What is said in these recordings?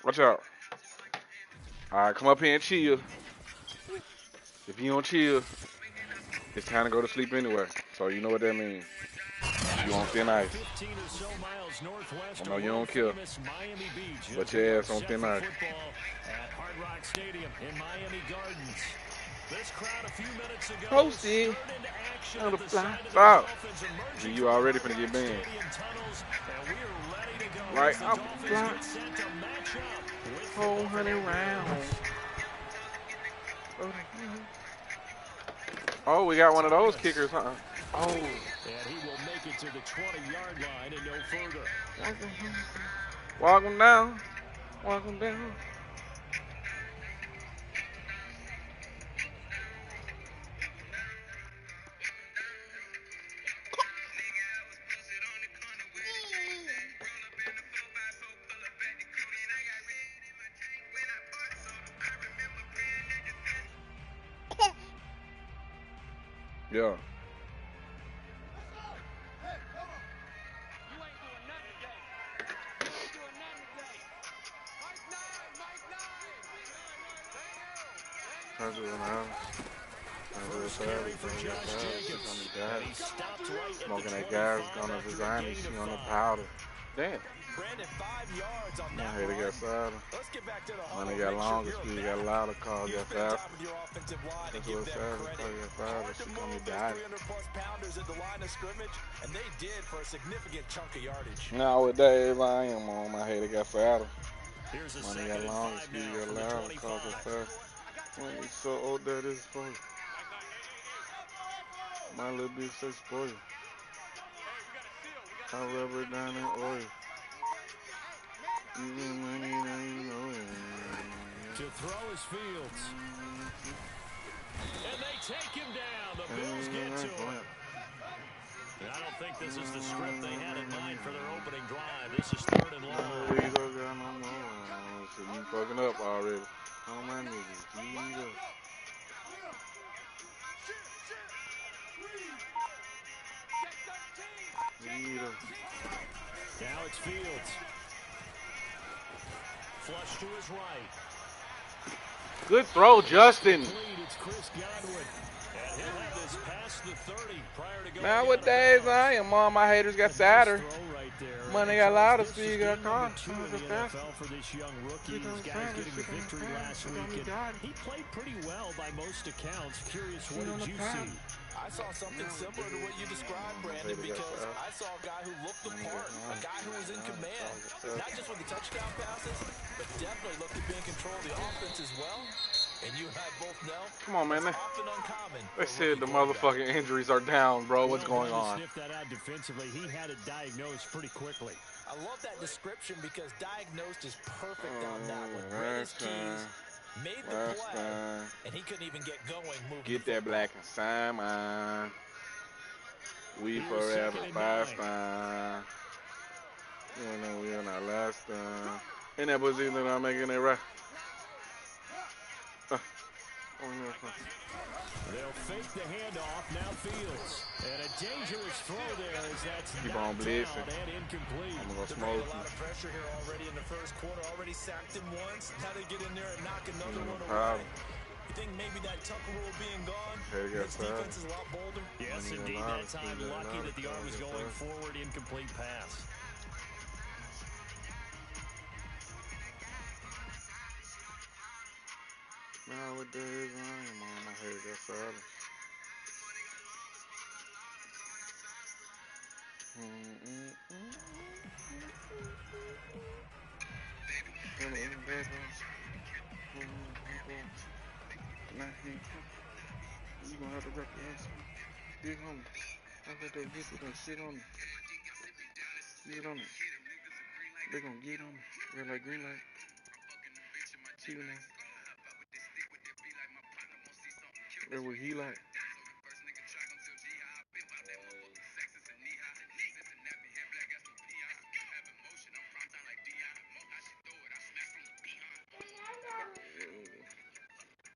Watch out. All right, come up here and chill. If you don't chill, it's time to go to sleep anyway. So you know what that means. You on thin ice. 15 or so miles northwest I know of you don't world care, famous Miami Beach. but We your are ass on set thin for ice. football at Hard Rock Stadium in Miami Gardens. This crowd a few minutes ago was Posty. stirred into action On at the the fly. sight of the Stop. Dolphins See, emerging you from the already Hard finna get Rock banned. Stadium tunnels, and we are ready to go Right as the up the Dolphins block. get set to match up with the Whole Buffalo hundred rounds. Bills. Oh, we got one of those kickers, huh? Oh. And he will make it to the 20-yard line and no further. Walk him down. Walk him down. Yeah. Turn to an hour. First carry for Josh Jacobs. And he stopped right at Smoking the that 25 gas on the after a design and gain she of on the 5. powder. Damn. Brandon, 5 yards on My that head run. got sadder. Let's get back to the huddle. Money got Make sure longer, you're speed back. got louder, car You got spend faster. time with your offensive line and That's give what them sad. credit. Car got Hard faster. to She call me move those daddy. 300-plus pounders at the line of scrimmage, and they did for a significant chunk of yardage. Nowadays I am on my head got fatter. Here's a Money second got and longer, 5 speed now got from the louder, car got 25. faster. Money so old that is funny. My little bitch so spoiled. I rub her down in oil. Even money, now you know it. To throw is Fields. And they take him down. The Bills get to him. And I don't think this is the script they had in mind for their opening drive. This is 3rd and long. So you fucking up already. Oh my niggas, Gita. Gita. Now it's Fields. Flush to his right. Good throw, Justin. It's Chris Godwin. And he'll have this past the 30 prior to going Nowadays I am on my haters got sadder. Right there. Money got louder, speed got car. For this young rookie. These guys getting the victory last week. He played pretty well by most accounts. Curious, what did you see? I saw something similar to what you described, Brandon, because I saw a guy who looked the part, a guy who was in command, not just with the touchdown passes, but definitely looked to be in control of the offense as well. And you and I both know, come on, man. often uncommon. They said the motherfucking injuries are down, bro. What's going on? Sniff that out defensively. He had it diagnosed pretty quickly. I love that description because diagnosed is perfect on that one. Read his keys, made the play, and he couldn't even get going. Get that black and Simon. We forever fast time. You know we are not last time. And that was either not making it right. They'll fake the handoff. Now Fields. And a dangerous throw there as that's keep on blitzing. And incomplete. I'm going to smoke a lot of pressure here already in the first quarter. Already sacked him once. Now they get in there and knock another one away. You think maybe that Tucker rule being gone, this defense is a lot bolder? Yes, indeed. That time lucky that the arm was going forward. Incomplete pass. Nowadays, I am on my head got sadder. You gonna have to wrap your ass. Dig on me. I let that bitch gonna sit on me. Get on me. They gonna get on me. Red light, green light. See you now. That's what he like.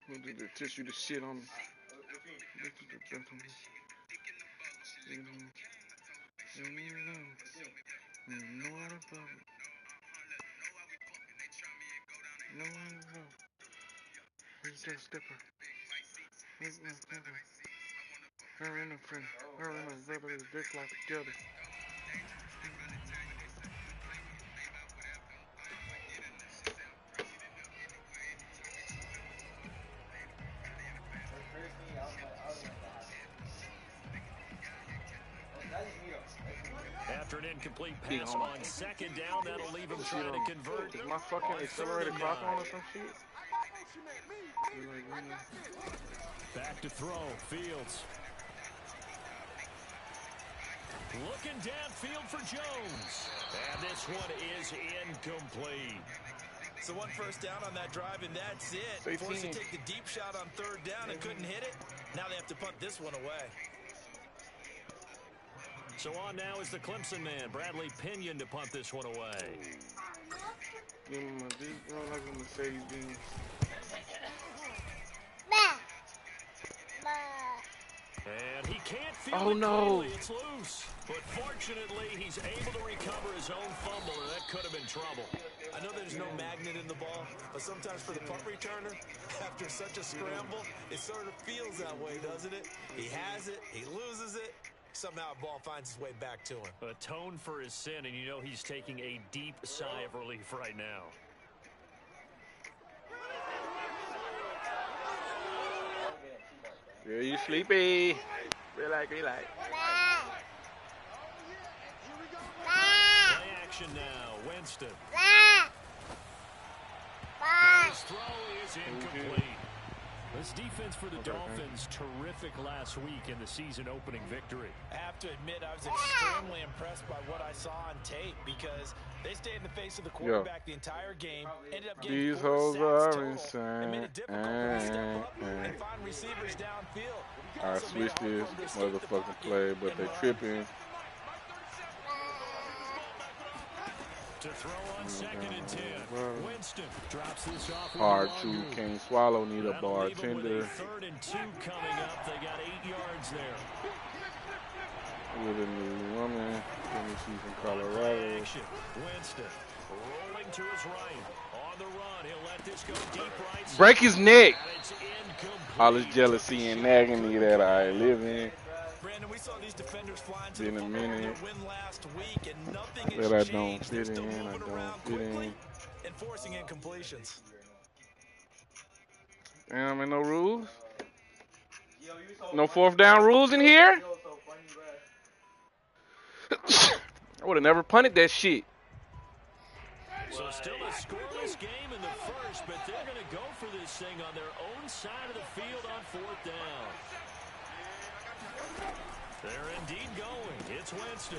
Who did the tissue the shit on me? that stepper. Her and her friend, her and her brother is just like together. After an incomplete pass on second down, that'll leave him trying to convert. Is my fucking accelerated clock on or some shit? Back to throw, Fields. Looking downfield for Jones. And this one is incomplete. So 1 first down on that drive, and that's it. Forced to take the deep shot on third down and couldn't hit it. Now they have to punt this one away. So on now is the Clemson man, Bradley Pinion, to punt this one away. Give him a deep, I don't like a Mercedes-Benz. And he can't feel oh, it no. clearly. It's loose. But fortunately, he's able to recover his own fumble, and that could have been trouble. I know there's no magnet in the ball, but sometimes for the punt returner, after such a scramble, it sort of feels that way, doesn't it? He has it, he loses it. Somehow a ball finds its way back to him. Atone for his sin, and you know he's taking a deep sigh of relief right now. Yeah, you sleepy. Relax. Play action now, Winston. His throw is incomplete. This defense for the Dolphins, terrific last week in the season opening victory. I have to admit, I was extremely impressed by what I saw on tape because they stayed in the face of the quarterback the entire game, ended up getting 4 sacks total, and made it difficult for him to step up and find receivers downfield. I switched this motherfucking play, but they tripping. To throw on second and 10. Winston drops this off. Hard to, can't swallow, need a bartender. Third and 2 coming up. They got 8 yards there. With a new woman. Let me see from Colorado. Winston rolling to his right. On the run, he'll let this go deep right. Break his neck. All this jealousy and agony that I live in. Brandon, we saw these defenders flying to in a minute. win last week, and nothing that has I don't changed. fit They're still in. I moving don't around fit quickly in. and forcing incompletions. Damn, and no rules. No fourth down rules in here. I would have never punted that shit. So still a scoreless game in the first, but they're going to go for this thing on their own side of the field on fourth down. They're indeed going. It's Winston.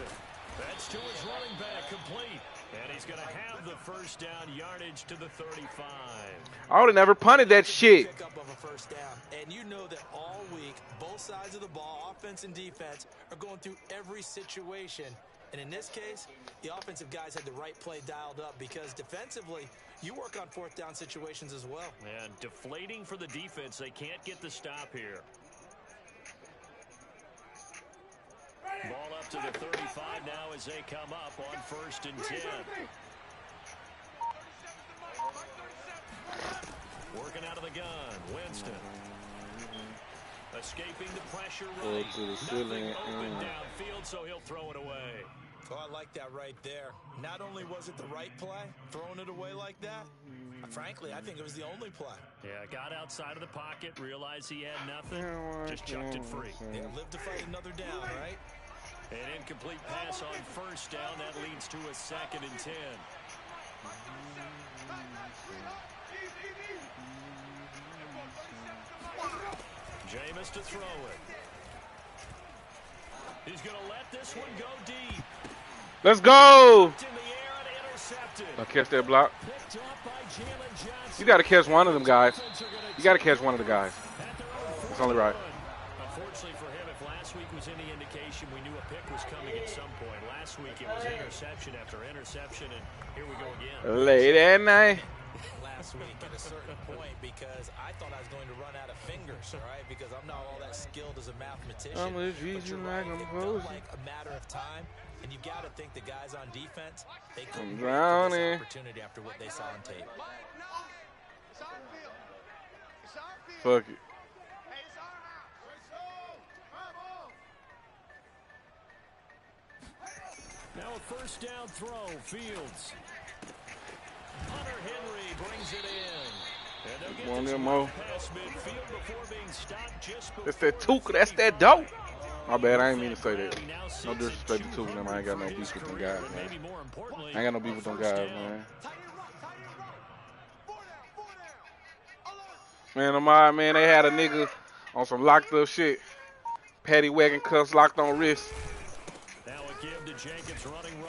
That's to his running back, complete. And he's going to have the first down, yardage to the 35. I would have never punted that shit. Pick up of a first down. And you know that all week, both sides of the ball, offense and defense, are going through every situation. And in this case, the offensive guys had the right play dialed up because defensively, you work on fourth down situations as well. And deflating for the defense. They can't get the stop here. Ball up to the 35 now as they come up on first and 10. Working out of the gun, Winston. Escaping the pressure right. To the ceiling. Nothing open downfield, so he'll throw it away. Oh, I like that right there. Not only was it the right play, throwing it away like that, frankly, I think it was the only play. Yeah, got outside of the pocket, realized he had nothing, just chucked it free. Yeah, live to fight another down, right? An incomplete pass on first down. That leads to a second and 10. Jameis to throw it. He's going to let this one go deep. Let's go. In the air and intercepted. I'll catch that block. Picked up by Jalen Johnson. You got to catch one of them guys. You got to catch one of the guys. It's only right. Unfortunately for him, if last week was any indication, we knew a pick was coming at some point. Last week it was interception after interception, and here we go again. Late at night. Last week at a certain point because I thought I was going to run out of fingers, all right? Because I'm not all that skilled as a mathematician. I'm gonna treat you like I'm it felt like a matter of time, and you got to think the guys on defense, they couldn't wait for this opportunity after what they saw on tape. Fuck it. Now a first down throw, Fields. Hunter Henry brings it in. And they'll get One this more. pass midfield before being stopped just before. That's that Tuka. That's that dope. My bad. I ain't mean to say that. No disrespect to Tuka. I ain't got no beef with them guys, man. I ain't got no beef with them guys, man. Man, man, they had a nigga on some locked up shit. Paddy wagon cuffs locked on wrist.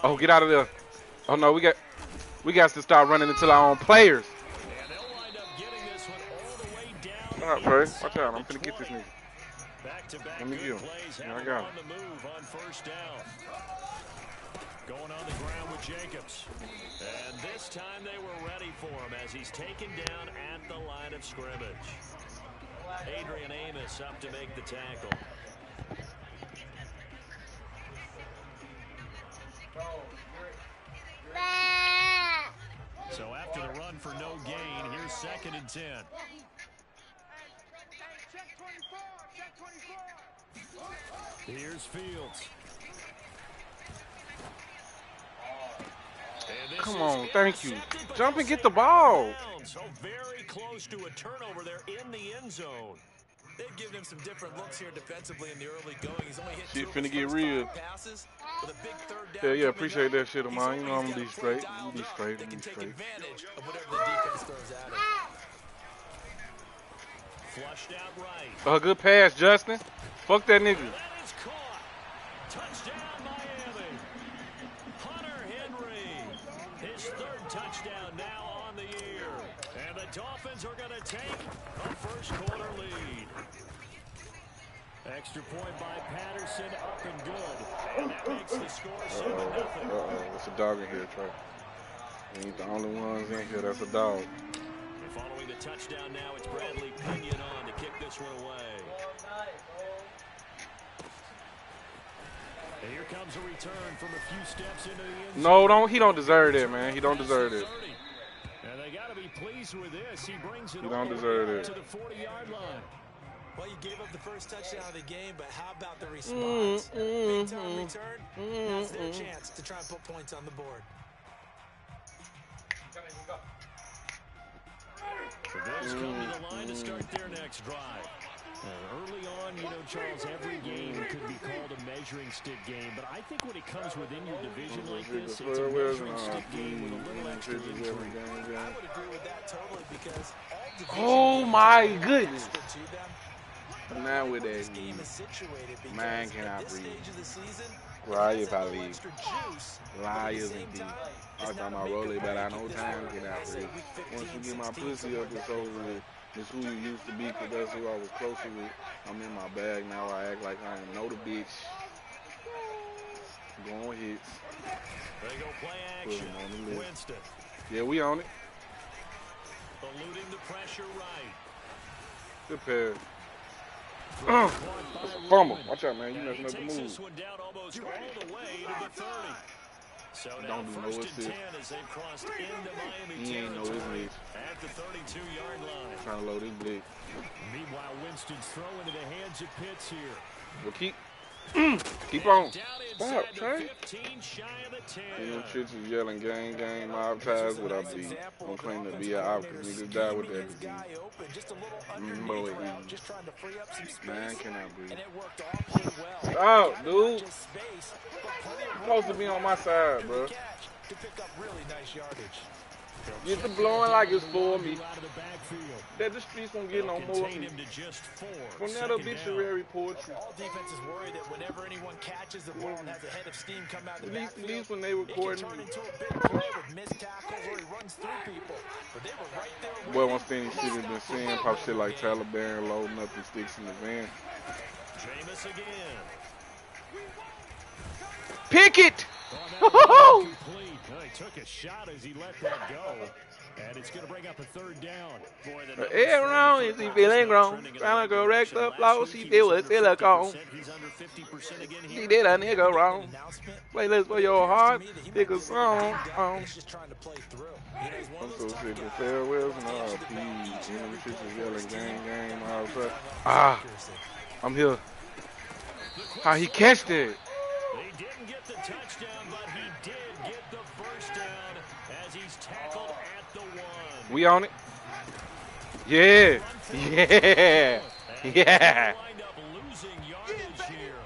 Oh, get out of there. Oh no, we got to start running into our own players. All right, Trey. Watch out. I'm finna get this nigga. Let me get him. Here I go. Going on the ground with Jacobs. And this time they were ready for him as he's taken down at the line of scrimmage. Adrian Amos up to make the tackle. So after the run for no gain, here's 2nd and 10. Here's Fields. Come on, thank you. Jump and get the ball. So very close to a turnover there in the end zone. They've given him some different looks here defensively in the early going. He's only hit shit 2 finna get real. passes with a big 3rd down. Yeah, appreciate that shit of mine. You know I'm gonna be straight. You be straight. They You can be take straight. advantage of whatever the defense throws at him. Flushed out right. A good pass, Justin. Fuck that nigga. That is caught. Touchdown, Miami. Hunter Henry. His 3rd touchdown now on the year. And the Dolphins are going to take a first-quarter lead. Extra point by Patterson, up and good. And that makes the score 7-0. It's a dog in here, Trey. We ain't the only ones in here that's a dog. And following the touchdown now, it's Bradley Pinion on to kick this one away. And here comes a return from a few steps into the end zone. No, he don't deserve that, man. He don't deserve it. And they got to be pleased with this. He brings it He don't all deserve the way it. to the 40-yard line. Well, you gave up the first touchdown of the game, but how about the response? Big time return. Now it's their chance to try and put points on the board. The Bills come to the line to start their next drive. Early on, you know, Charles, every game could be called a measuring stick game, but I think when it comes within your division like this, it's a measuring stick game with a little extra intrigue. I would agree with that totally because all division Oh my goodness. to them. Now with This that, game is situated because man at cannot this breathe. stage of the season, Lie it if has I a little leave. extra juice, but at the Liars same indeed. time, I it's was not talking a about make or rolling, but I break know at this time point. get I out say there. week 15, Once you get my 16, pussy somewhere up, it's down over the with. It's who you used to be, because that's who I was closer with. I'm in my bag now. I act like I ain't know the bitch. Going hits. They go play Put action. him on the list. Winston Yeah, we on it. eluding the pressure right. Good pass. It's a fumble. Watch out, man. You And he messing up the takes move. this one down almost all the way to the 30. So now Don't do no 1st and assist. 10 as they've crossed into Miami He ain't know his territory lead. at the 32-yard line. Trying to load his blick. Meanwhile, Winston's throw into the hands of Pitts here. Well, keep on. Down Stop, inside the Trey. 15, shy of the 10. And them shits is yelling gang, mob ties, what I be. Don't claim to be an op, because niggas die with that disease. Boy, man cannot breathe. Stop, dude. Supposed to be on my side, bro. Get the blowing like it's for me. That the streets won't get no more of me. From that obituary poetry. All defenses worry that whenever anyone catches the ball and has a head of steam come out of the At backfield, least when they it can recording turn me. into a big play with missed tackles or he runs through people. But they were right there with Boy, him. one thing these niggas been seeing, pop shit like Taliban, loading up the sticks in the van. Jameis again. Pick it! Complete. He took a shot as he let that go. And it's going to bring up a third down. Boy, It's wrong. Is he feeling wrong? Trying to correct the flaws. She feel with silicone. He's under 50% again here. He did a nigga wrong. Playlist for your heart. Pick a song. He's just trying to play through. I'm so sick of farewells and all peas. Enemy pictures yelling game, all of a sudden. Ah, I'm here. How he catched it? He didn't get the touchdown, but he did get the first down as he's tackled at the 1. We on it? Yeah. Yeah. Yeah. Wind up losing yardage here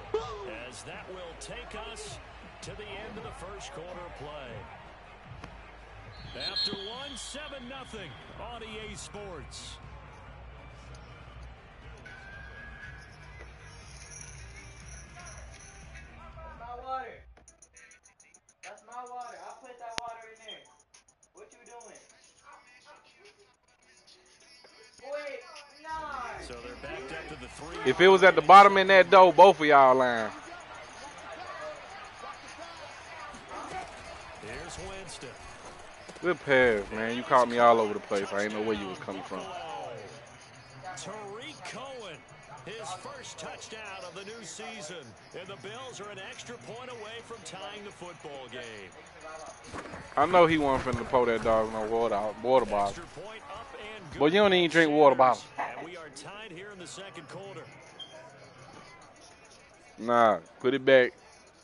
as that will take us to the end of the first quarter play. After 1, 7-0 on EA Sports. That's my water. I put that water in there. What you doing? Wait, no. So they're backed up to the 3. If it was at the bottom in that door, both of y'all lying. Here's Winston. Good pass, man. You caught me all over the place. I ain't know where you was coming from. Tariq Cohen, his first touchdown of the new season. And the Bills are an extra point away from tying the football game. I know he wasn't finna pour that dog no water bottle. Extra point up and good. But you don't even drink water bottles. And we are tied here in the second quarter. Nah, put it back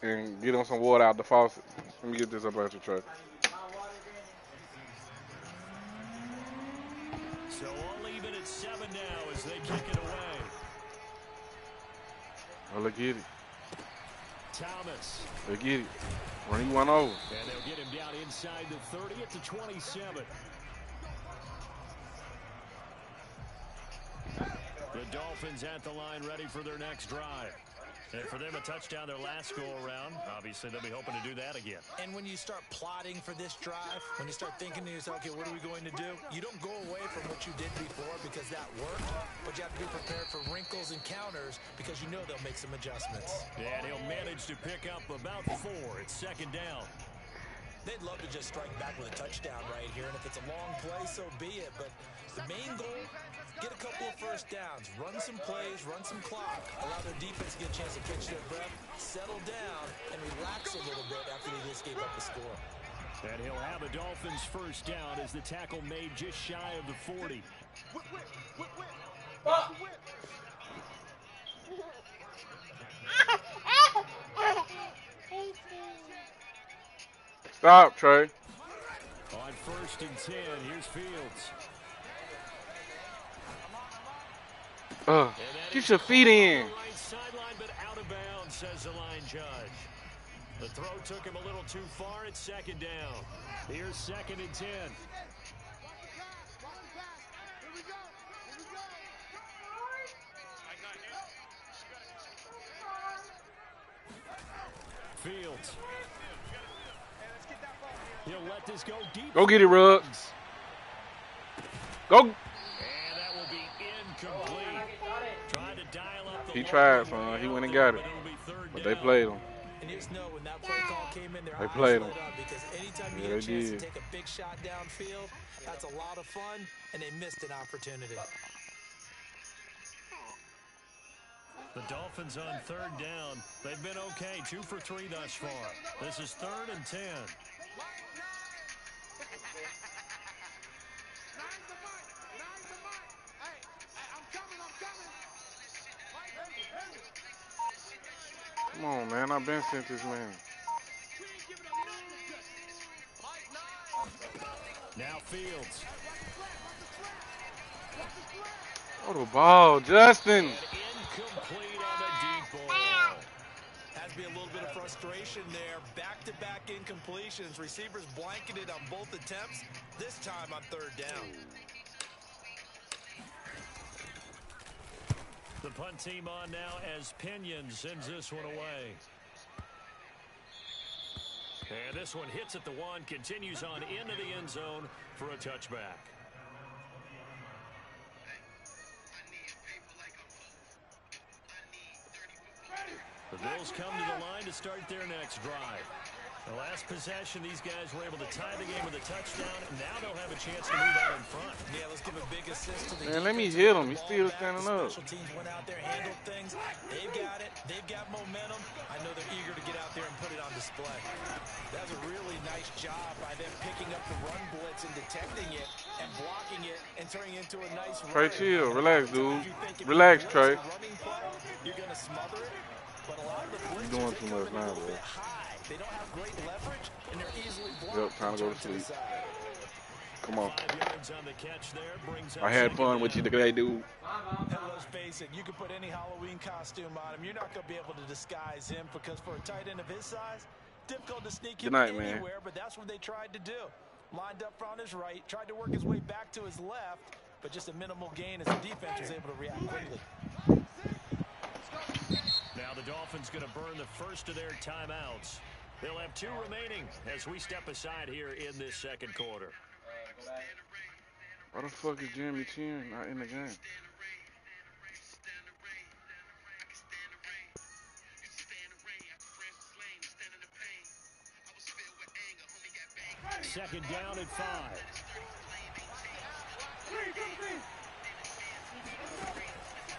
and get on some water out the faucet. Let me get this up out your truck. So all even at 7 now as they kick it away. Oh, look at it. Thomas. Look at it. Running one over. And they'll get him down inside the 30 at the 27. The Dolphins at the line ready for their next drive. And for them, a touchdown their last go-around. Obviously, they'll be hoping to do that again. And when you start plotting for this drive, when you start thinking to yourself, okay, what are we going to do? You don't go away from what you did before because that worked, but you have to be prepared for wrinkles and counters because you know they'll make some adjustments. And he'll manage to pick up about 4. It's second down. They'd love to just strike back with a touchdown right here, and if it's a long play, so be it. But the main goal, get a couple of first downs, run some plays, run some clock, allow their defense to get a chance to catch their breath, settle down, and relax a little bit after they just gave up the score. And he'll have a Dolphins first down as the tackle made just shy of the 40. Stop, Trey. On 1st and 10, here's Fields. Get your feet in. Right sideline, but out of bounds, says the line judge. The throw took him a little too far. It's second down. Here's 2nd and 10. Fields. He'll let this go deep. Go get it, Ruggs. Go. And that will be incomplete. Tried to dial up the He tried, son. He went and got it. But they played him. And just know when that play call came in, their They eyes played lit him. up because anytime you Yeah, get a they chance did. to take a big shot downfield, that's a lot of fun, and they missed an opportunity. The Dolphins on 3rd down. They've been okay, 2 for 3 thus far. This is 3rd and 10. Come on, man. I've been sent this man. Now Fields. Oh, the ball, Justin. Incomplete on the deep ball. Has to be a little bit of frustration there. Back-to-back incompletions. Receivers blanketed on both attempts, this time on 3rd down. The punt team on now as Pinion sends this one away. And this one hits at the 1, continues on into the end zone for a touchback. The Bills come to the line to start their next drive. The last possession, these guys were able to tie the game with a touchdown, and now they'll have a chance to move out in front. Yeah, let's give a big assist to the Man, let me defense. hit him. He's still standing up. Special teams went out there, handled things. They've got it. They've got momentum. I know they're eager to get out there and put it on display. That was a really nice job by them picking up the run blitz and detecting it and blocking it and turning it into a nice Trey, run. chill. Relax, dude. Relax, Trey. You're going to smother it. But a lot of the blitzers, You're doing too much now, bro. They don't have great leverage, and they're easily blocked. Yep, time to go to sleep. Come on. 5 yards on the catch there, brings up I had fun with you today, dude. And let's face it, you can put any Halloween costume on him. You're not going to be able to disguise him because for a tight end of his size, difficult to sneak him anywhere, but that's what they tried to do. Lined up on his right, tried to work his way back to his left, but just a minimal gain as the defense was able to react quickly. Now the Dolphins going to burn the first of their timeouts. They'll have 2 remaining as we step aside here in this second quarter. Why the fuck is Jeremy Chin not in the game? Second down and 5.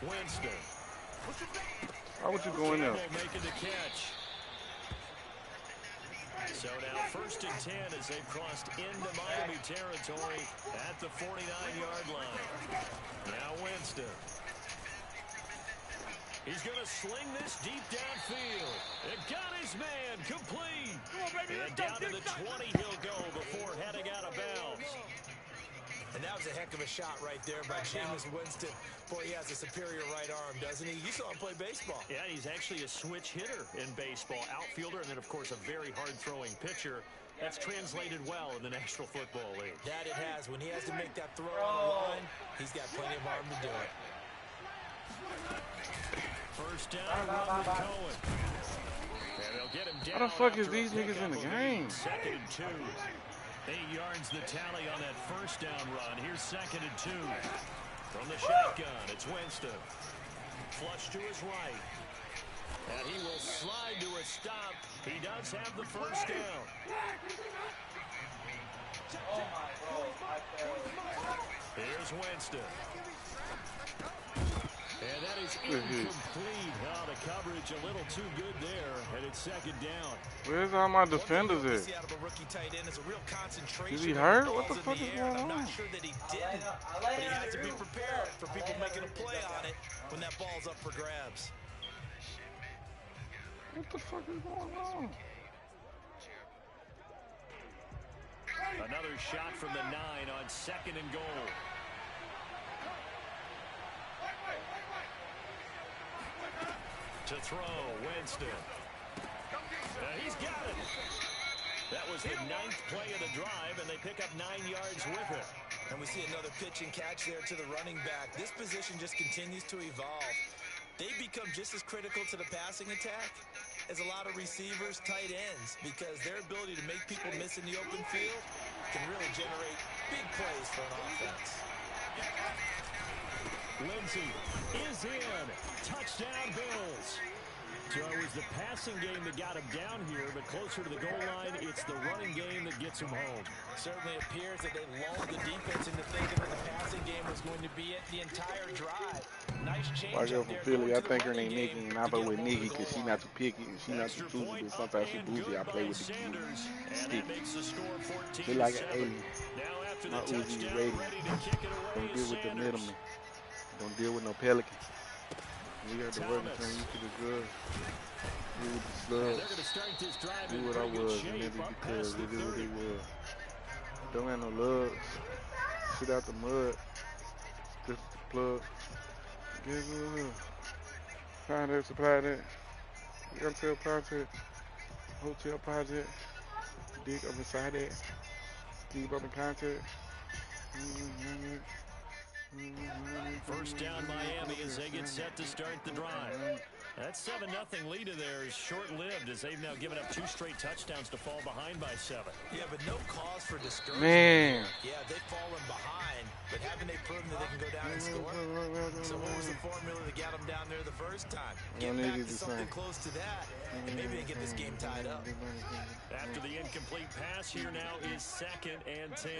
Winston. Why would you go in there? Making the catch. So now first and 10 as they've crossed into Miami territory at the 49-yard line. Now Winston. He's going to sling this deep downfield. It got his man complete. And down to the 20 he'll go before heading out of bounds. And that was a heck of a shot right there by Jameis Winston. Boy, he has a superior right arm, doesn't he? You saw him play baseball. Yeah, he's actually a switch hitter in baseball. Outfielder, and then, of course, a very hard-throwing pitcher. That's translated well in the National Football League. That it has. When he has to make that throw on the line, he's got plenty of arm to do it. First down, run with Cohen. And they'll get him down. How the fuck is these niggas in the game? Second and 2. 8 yards the tally on that first down run. Here's second and 2. From the shotgun, it's Winston. Flush to his right. And he will slide to a stop. He does have the first down. Here's Winston. And that is incomplete. Oh, the coverage a little too good there, and it's second down. Where's all my defenders at? Is he hurt? What the fuck is going on? I'm not sure that he didn't, but he has to be prepared for people making a play on it when that ball's up for grabs. What the fuck is going on? Another shot from the 9 on second and goal. To throw, Winston. He's got it. That was the 9th play of the drive, and they pick up 9 yards with it. And we see another pitch and catch there to the running back. This position just continues to evolve. They become just as critical to the passing attack as a lot of receivers, tight ends, because their ability to make people miss in the open field can really generate big plays for an offense. Lindsey is in. Touchdown, Bills. So it was the passing game that got him down here, but closer to the goal line, it's the running game that gets him home. Certainly appears that they lulled the defense into thinking that the passing game was going to be it the entire drive. Nice change. I go from Philly. I think her name Nikki, and I play with Nikki because she's not too picky and she's not too choosy, but sometimes she bougie. I play with the stick. She like an 80. My Uzi rating. Don't deal with the middleman. Don't deal with no pelican. We got the work and turn you to the good. Deal with the slugs. Do what I was, and then because they did what they was. Don't have no love. Sit out the mud. Just the plug. Get good. Find that, supply that. Hotel project. Hotel project. Dig up inside that. Keep up in contact. First down Miami as they get set to start the drive. That 7-0 lead of theirs is short-lived as they've now given up 2 straight touchdowns to fall behind by 7. Yeah, but no cause for discouragement. Man. Yeah, they've fallen behind, but haven't they proven that they can go down and score? So what was the formula that got them down there the first time? Get back to something close to that, and maybe they get this game tied up. After the incomplete pass, here now is 2nd and 10.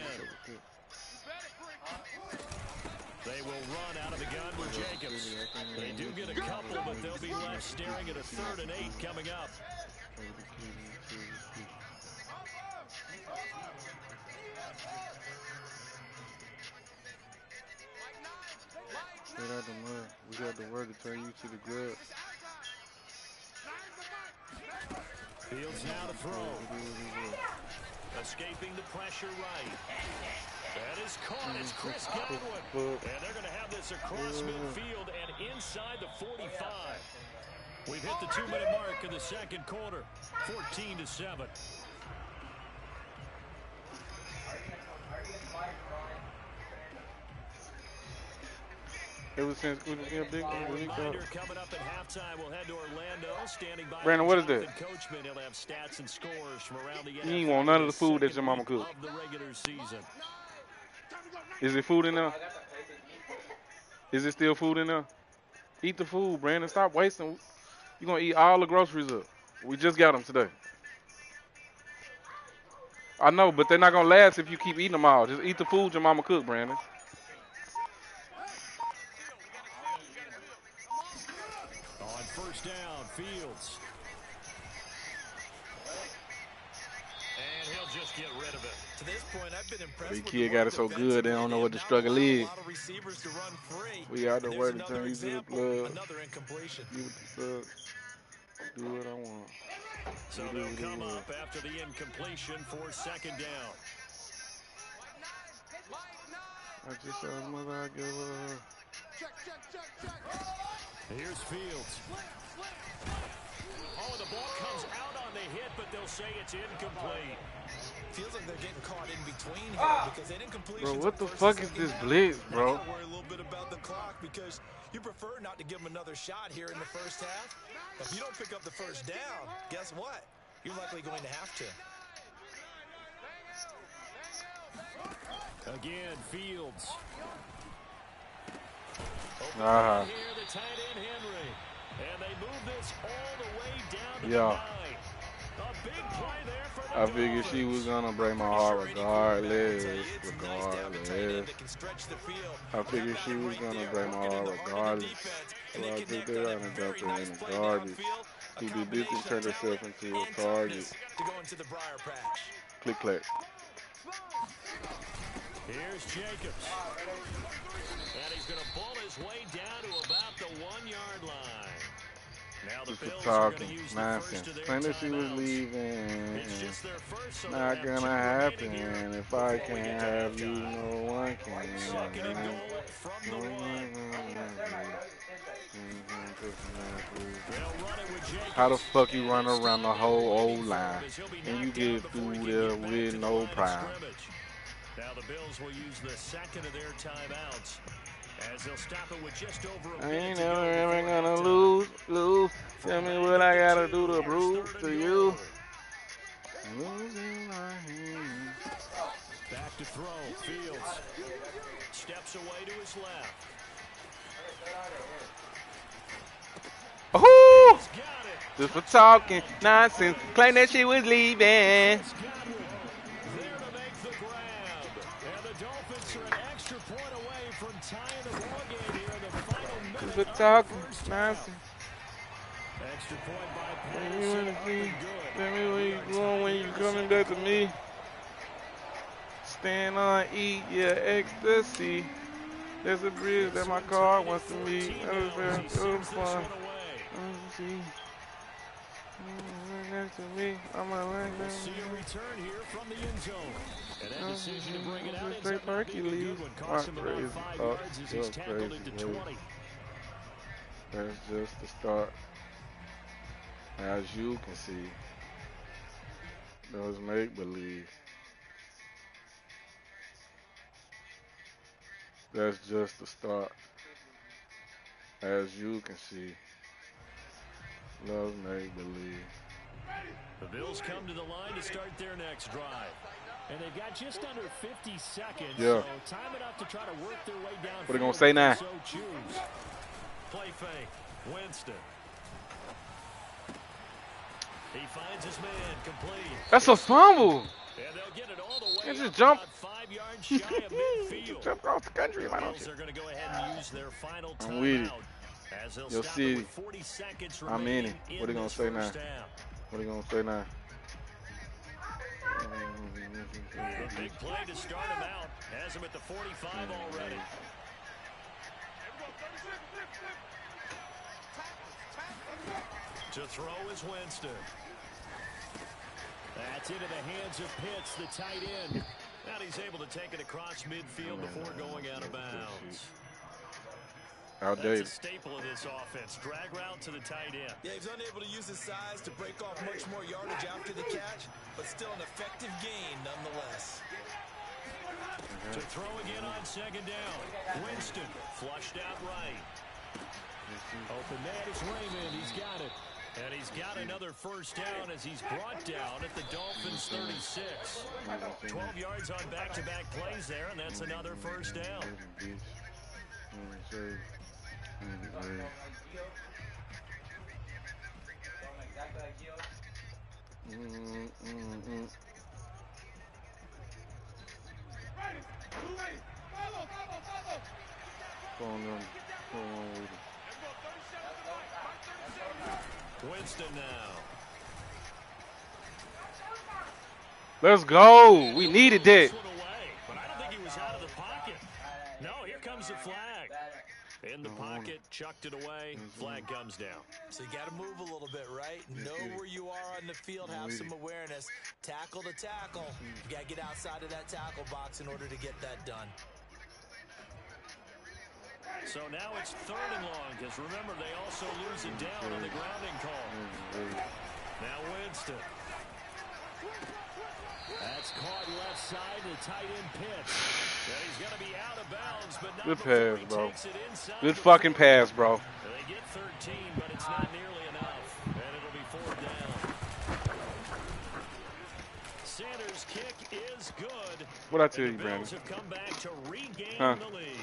They will run out of the gun with Jacobs. They do get a couple, but they'll be left staring at a 3rd and 8 coming up. Get out the mud. We got the word to turn you to the grub. Fields now to throw. Escaping the pressure right. That is caught. It's Chris Godwin. And they're going to have this across midfield and inside the 45. We've hit the 2-minute mark of the 2nd quarter. 14-7. Ever since big Reminder coming up at halftime. We'll head to Orlando. Standing by. Brandon, what is that? Coachman, he'll have stats and scores from around the You ain't want none of the food that your mama cooked. Of the regular season. Is it food in there? Is it still food in there? Eat the food, Brandon. Stop wasting. You're going to eat all the groceries up. We just got them today. I know, but they're not going to last if you keep eating them all. Just eat the food your mama cooked, Brandon. On 1st down, Fields. And he'll just get rid of it. To this point, I've been impressed The with kid got it so good, they don't know what the struggle is. We got the word to turn you to the blood. Another incompletion. You with the sub. Do what I want. So they'll come up after the incompletion for 2nd down. I just saw his mother, I give her. Here's Fields. Oh, the ball comes out on the hit, but they'll say it's incomplete. Feels like they're getting caught in between here because they didn't complete. Bro, what the fuck is this blitz, bro? Worry a little bit about the clock because you prefer not to give them another shot here in the 1st half. If you don't pick up the 1st down, guess what? You're likely going to have to. Again, Fields. Here, the tight end Henry. And they move this all the way down to the 9. A big play there for the I figured she was gonna break my heart regardless. I figured she was gonna break my heart regardless. So I took that out and dumped her in the garbage. Who did this and turned herself into a target. Click clack. Here's Jacobs. And he's going to pull his way down to about the 1-yard line. Now the Bills are going to use the first of their Claim that she was leaving. It's just their first, so Not gonna happen. If I can't have you, no one can. How the fuck you run around the whole old line and you get through there with no problem? Now the Bills will use the 2nd of their timeouts as they'll stop it with just over a minute. I ain't never ever gonna lose. Tell me what I gotta do to prove to you. Losing my hand. Back to throw. Fields steps away to his left. Oh! Just for talking nonsense. Claim that she was leaving. Just for talking nonsense. Extra point by Tell me where you going when you coming back to me. Stand on, eat your ecstasy. There's a bridge that my car wants to meet. That was very good fun. Next to me, I'm a We'll see a return here from the end zone. And that decision to bring it out ends up not being a good one. Cost him about 5 yards as he's tackled into 20. That's just the start. As you can see, those make-believe. That's just the start. As you can see, Love make-believe. The Bills come to the line to start their next drive. And they've got just under 50 seconds, so time enough to try to work their way down. What are they going to say now? So choose. Play fake. Winston. He finds his man complete. That's a fumble. And they'll get it all the way. It just jumped. 5 yards shy of midfield. Jumped across the country. Why don't you? They're going to go ahead and use their final timeout. I'm with it. You'll see. 40 seconds I'm in it. What are they going to say now? Down. What are they going to say now? A big play to start him out. Has him at the 45 already. To throw is Winston. That's into the hands of Pitts, the tight end. And he's able to take it across midfield before going out of bounds. Outdated. That's a staple of this offense. Drag route to the tight end. Yeah, he's unable to use his size to break off much more yardage after the catch, but still an effective gain nonetheless. To throw again on second down. Winston flushed out right. Open man is Raymond. He's got it. And he's got another first down as he's brought down at the Dolphins' 36. 12 yards on back-to-back plays there, and that's another first down. Winston now. Let's go. We needed that. But I don't think he was out of the pocket. No, here comes the flag. In the pocket, chucked it away, flag comes down. So you got to move a little bit, right? Know where you are on the field, have some awareness. Tackle to tackle. You got to get outside of that tackle box in order to get that done. So now it's 3rd and long, because remember, they also lose it down on the grounding call. Now Winston. That's caught left side to tight end Pitts. And he's going to be out of bounds, but not good pass, bro. Good fucking pass, bro. They get 13, but it's not nearly enough. And it'll be 4th down. Sanders' kick is good. What'd I tell you, Brandon? Have come back to regain the lead.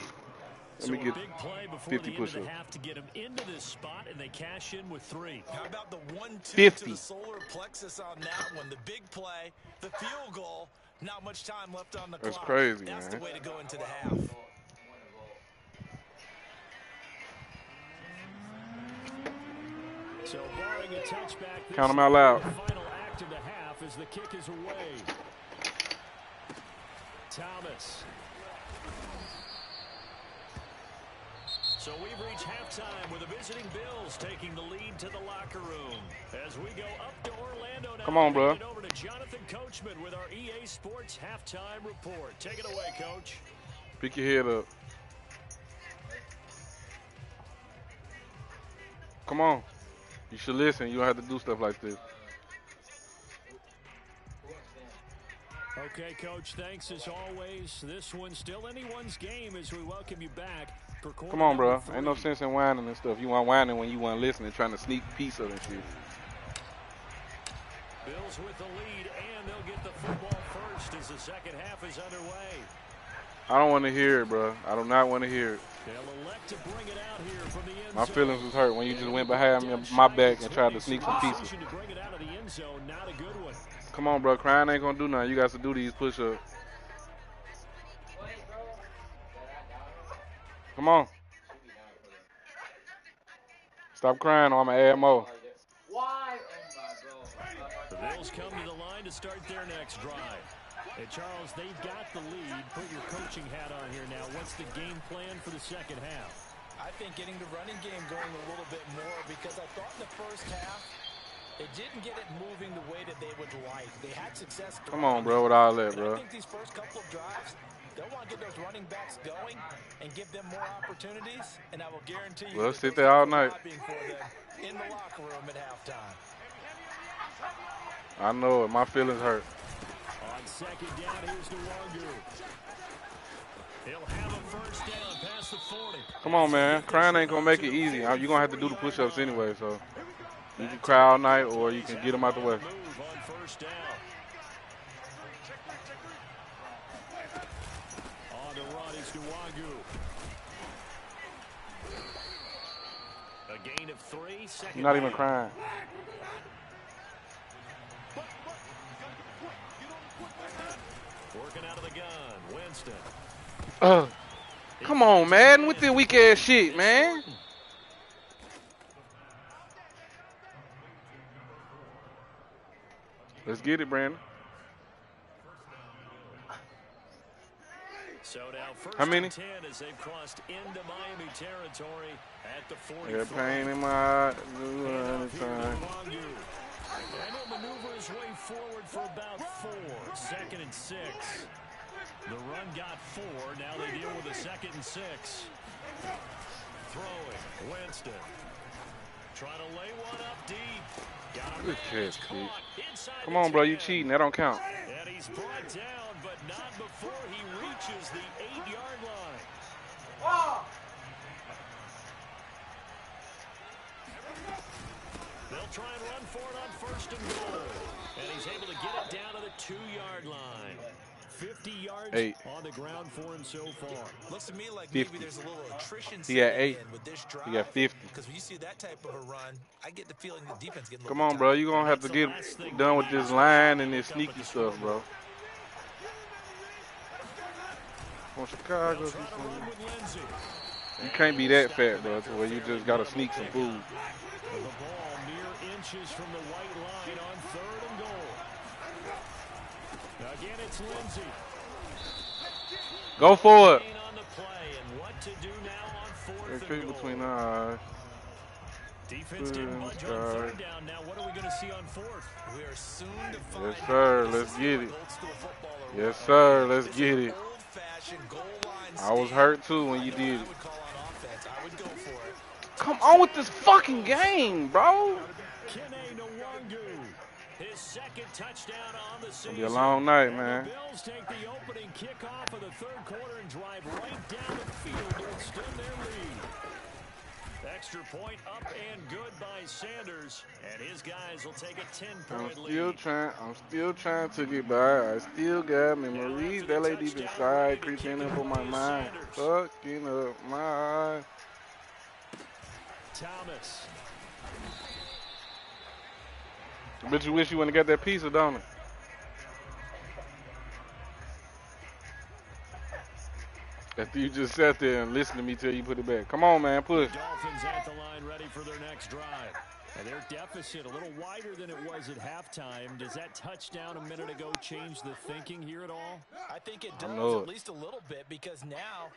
Let me get big play before 50 the end of the push-ups. half to get him into this spot, and they cash in with 3. How about the 1-2 50. to the solar plexus on that one? The big play, the field goal, not much time left on the clock. That's crazy, That's man. the way to go into the half. So barring a touchback, Count them out loud. The final act of the half as the kick is away. Thomas. So we've reached halftime with the visiting Bills taking the lead to the locker room. As we go up to Orlando now. Come on, bro. Over to Jonathan Coachman with our EA Sports halftime report. Take it away, Coach. Pick your head up. Come on. You should listen. You don't have to do stuff like this. Okay, Coach, thanks as always. This one's still anyone's game as we welcome you back. Come on, bro. Ain't no sense in whining and stuff. You want whining when you want listening, trying to sneak piece of that shit. Bills with the lead, and they'll get the football first as the second half is underway. I don't want to hear it, bro. I do not want to hear it. They'll elect to bring it out here from the end zone. My feelings was hurt when you just went behind my back and tried to sneak some pieces. To bring it out of the end zone, not a good one. Come on, bro. Crying ain't going to do nothing. You got to do these push-ups. Come on. Stop crying or I'm going to add more. Why? The Bills come to the line to start their next drive. And Charles, they've got the lead. Put your coaching hat on here now. What's the game plan for the second half? I think getting the running game going a little bit more, because I thought in the first half they didn't get it moving the way that they would like. They had success. Come on, bro, with all that, bro. I think these first couple of drives, they'll want to get those running backs going and give them more opportunities, and I will guarantee you we'll sit there all night. For them in the locker room at halftime. I know it. My feelings hurt. On second down, here's DeWanger. He'll have a first down past the 40. Come on, man. Crying ain't going to make it easy. You're going to have to do the push-ups anyway, so. You can cry all night, or you can get them out the way. On the run is Nwangu. A gain of 3. You're not even crying. Working out of the gun, Winston. Come on, man, with the weak ass shit, man. Let's get it, Brandon. So now first how many? 10 as they've crossed into Miami territory at the 40. Yeah, pain in my time. And he'll maneuver his way forward for about 4. 2nd and 6. The run got 4. Now they deal with a 2nd and 6. Throwing, Winston. Trying to lay one up deep. Good catch, Pete. Come on, bro, you cheating. That don't count. And he's brought down, but not before he reaches the 8-yard line. Wow. They'll try and run for it on 1st and goal. And he's able to get it down to the 2-yard line. 50 yards on the ground for him so far. Looks to me like 50. maybe there's a little attrition He got 8. with this drive. He got 50. Because when you see that type of a run, I get the feeling the defense getting a little Come on, bro. You're going to have to get done with this line and this sneaky stuff, bro. On Chicago, you can't be that fat, bro, to where you just got to sneak some food. The ball mere inches from the white line on 3rd and goal. Again, it's Lindsey. Go for it. On the play and what to do now on 4th and goal. Between the eyes. Defense didn't budge on 3rd down. Now what are we going to see on 4th? We are soon to find. Yes, sir. Let's get it. Yes, sir. Let's get it. I was hurt too when you did it. Come on with this fucking game, bro. His 2nd touchdown on the season. It'll be a long night, man. The Bills take the opening kickoff of the 3rd quarter and drive right down the field to extend their lead. Extra point up and good by Sanders, and his guys will take a 10-point lead. I'm still trying to get by. I still got memories. That lady inside creeping up on my mind. Fucking up my. Thomas. I bet you wish you wouldn't have got that pizza, don't it? After you just sat there and listened to me till you put it back. Come on, man, push. Dolphins at the line ready for their next drive. And their deficit a little wider than it was at halftime. Does that touchdown a minute ago change the thinking here at all? I think it does, at least a little bit, because now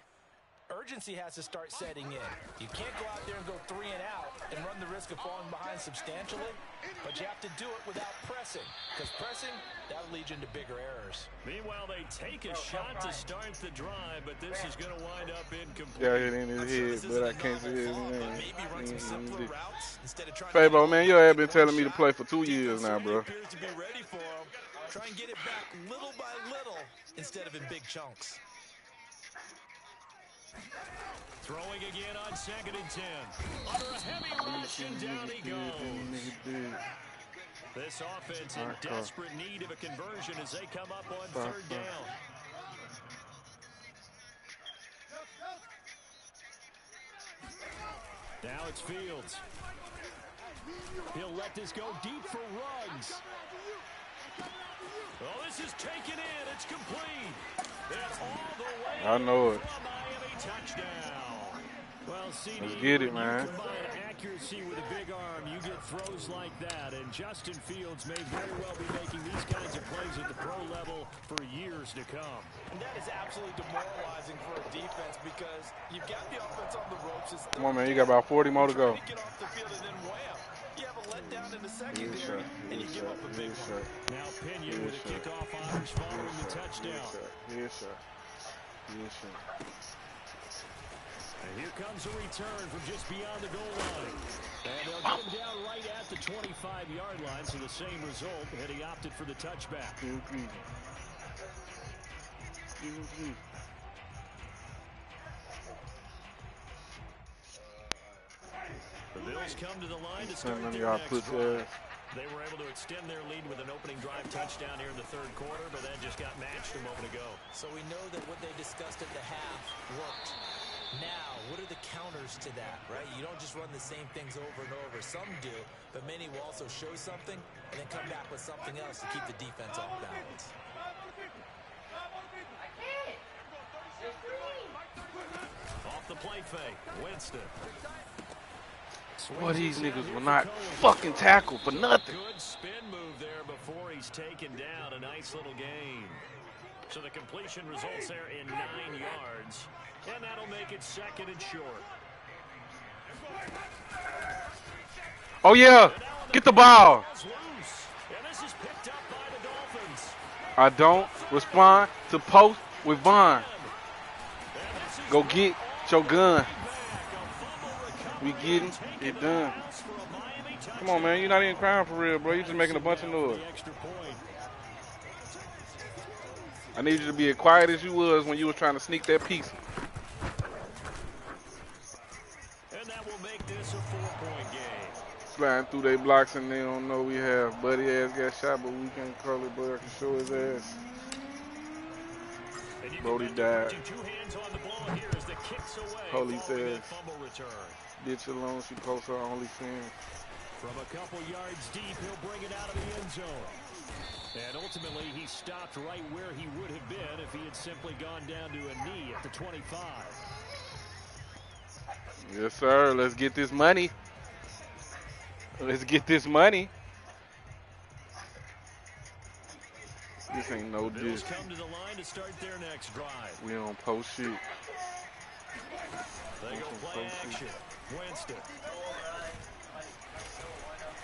urgency has to start setting in. You can't go out there and go 3 and out and run the risk of falling behind substantially, but you have to do it without pressing, because pressing, that'll lead you into bigger errors. Meanwhile, they take a shot to start the drive, but this is going to wind up incomplete. Yeah, it in his head, but I can't see his name. Maybe run some simpler routes instead of trying Fabo, man, your ass been telling me to play for 2 years now, bro. appears to be ready for him. Try and get it back little by little instead of in big chunks. Throwing again on 2nd and 10. Under a heavy rush, and down he goes. This offense in desperate need of a conversion as they come up on 3rd down. Now it's Fields. He'll let this go deep for Ruggs. Oh, this is taken in. It's complete. And all the way. I know it. Miami touchdown. Well, CD, let's get it, man. Combine accuracy with a big arm, you get throws like that. And Justin Fields may very well be making these kinds of plays at the pro level for years to come. And that is absolutely demoralizing for a defense because you've got the offense on the ropes. Come on, man. You got about 40 more to go. Get off the field and then wham. You have a letdown in the secondary, and you give up a big one. Now Pena with a kickoff honors following the touchdown. Yes, sir. Yes, sir. And here comes a return from just beyond the goal line. And they'll get him down right at the 25-yard line, so the same result, and he opted for the touchback. The Bills come to the line to Some start of their y'all next put drive. They were able to extend their lead with an opening drive touchdown here in the third quarter, but that just got matched a moment ago. So we know that what they discussed at the half worked. Now, what are the counters to that, right? You don't just run the same things over and over. Some do, but many will also show something and then come back with something else to keep the defense off balance. Off the play fake, Winston. Boy, these niggas will not fucking tackle for nothing. Good spin move there before he's taken down. A nice little gain. So the completion results there in 9 yards. And that'll make it second and short. Oh, yeah. Get the ball. And this is picked up by the Dolphins. I don't respond to post with Vaughn. Go get your gun. We getting it done. Come on, man. You're not even crying for real, bro. You're just making a bunch of noise. I need you to be as quiet as you was when you was trying to sneak that piece. And that will make this a 4-point game. Sliding through their blocks and they don't know we have. Buddy ass got shot, but we can't call it, but I can show his ass. Brody died. Holy says, bitch alone, she posts her OnlyFans. From a couple yards deep, he'll bring it out of the end zone. And ultimately, he stopped right where he would have been if he had simply gone down to a knee at the 25. Yes, sir. Let's get this money. Let's get this money. This ain't no dish. Come to the line to start their next drive. We don't post shit. They go play action. Winston.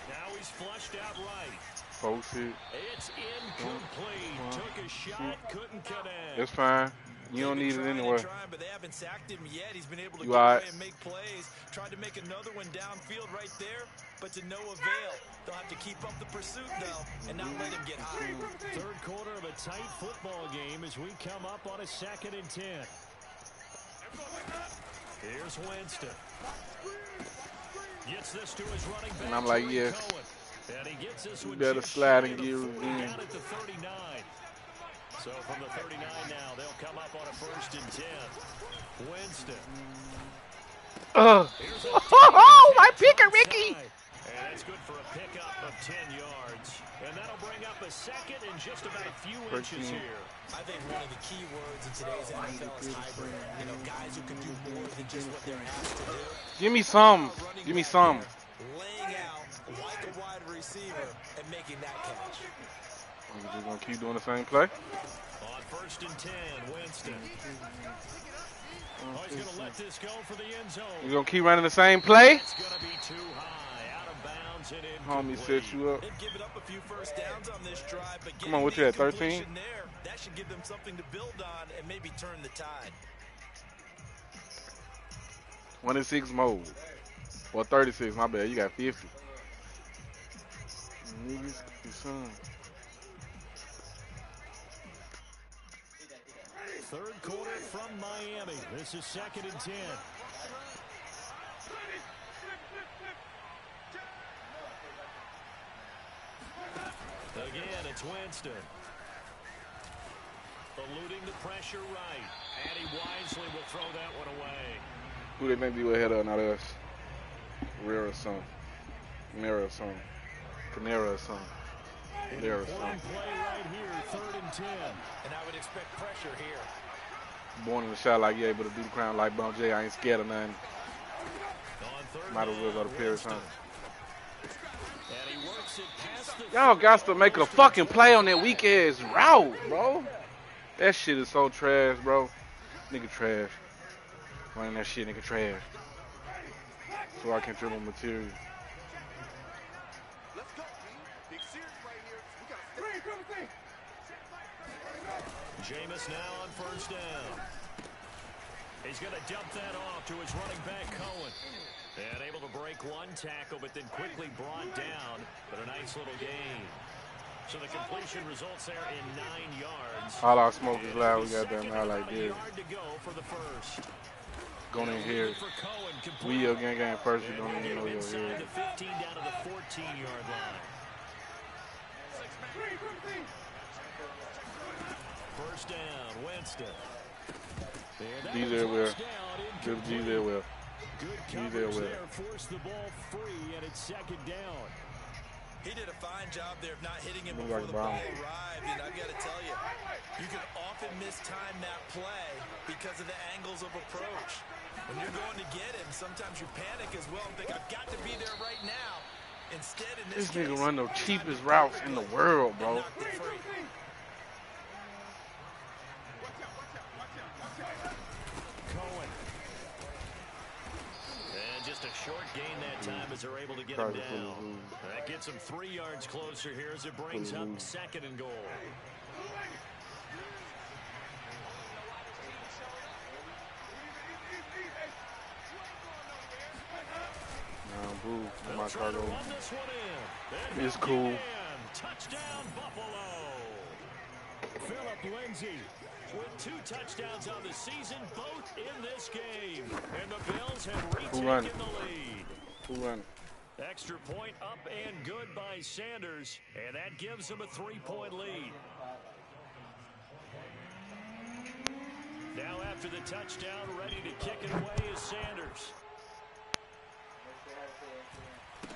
Now he's flushed out right. Post it. It's incomplete. Took a shot, couldn't connect. That's fine. You don't need it anyway. But they haven't sacked him yet. He's been able to get away and make plays. Tried to make another one downfield right there, but to no avail. They'll have to keep up the pursuit, though, and not let him get high. Third quarter of a tight football game as we come up on a 2nd and 10. Here's Winston. Gets this to his running back. And I'm like, yes. And he gets this You better slide and get revenge. Down at the 39. So from the 39 now, they'll come up on a 1st and 10. Winston. Oh, my picker, Ricky. And that's good for a pickup of 10 yards. And that'll bring up a second in just about a few inches here. I think one of the key words in today's NFL is hybrid. You know, guys who can do more than just what they're asked to do. Give me some. Give me some. Laying out like a wide receiver and making that catch. We're just going to keep doing the same play. On 1st and 10, Winston. Oh, he's going to let this go for the end zone. We're going to keep running the same play. It's going to be too high, out of bounds and Homie set you up. They've given up a few first downs on this drive, but come on, what you at, 13? There, that should give them something to build on and maybe turn the tide. 26 mode. Or 36, my bad. You got 50. Niggas, your son. Third quarter from Miami. This is 2nd and 10. Again, it's Winston. Eluding the pressure right. And he wisely will throw that one away. Who they think be ahead of, not us? Rare son. Panera son. Panera son. Panera son. Play right here, 3rd and 10. And I would expect pressure here. Born in the shot like you able to do the crown like Bon J. I ain't scared of nothing. Might as well go to Paris, huh? Y'all got to make a fucking play on that weak ass route, bro. That shit is so trash, bro. Nigga trash. Running that shit, nigga trash. So I can dribble material. Jameis now on 1st down. He's going to dump that off to his running back, Cohen. And able to break one tackle, but then quickly brought down. But a nice little gain. So the completion results there in 9 yards. All our smoke is loud. We got that now like this. Yard to go for the first. going in here. We are gang first. You don't even know you're here. The 15 down to the 14-yard line. First down, Winston. Be there well. Good be there well. Good coverage there. Forced the ball free, and it's second down. He did a fine job there of not hitting him before the ball arrived, and I've got to tell you, you can often mistime that play because of the angles of approach. When you're going to get him, sometimes you panic as well and think, I've got to be there right now. Instead, in this case, nigga run the cheapest routes in the world, bro. Short gain that time as they're able to get him down. That gets him 3 yards closer here as it brings up second and goal. My cargo. It's cool. Touchdown, Buffalo. Phillip Lindsay with 2 touchdowns on the season, both in this game. And the Bills have retaken the lead. Who run? Extra point up and good by Sanders, and that gives them a 3-point lead. Now after the touchdown, ready to kick it away is Sanders.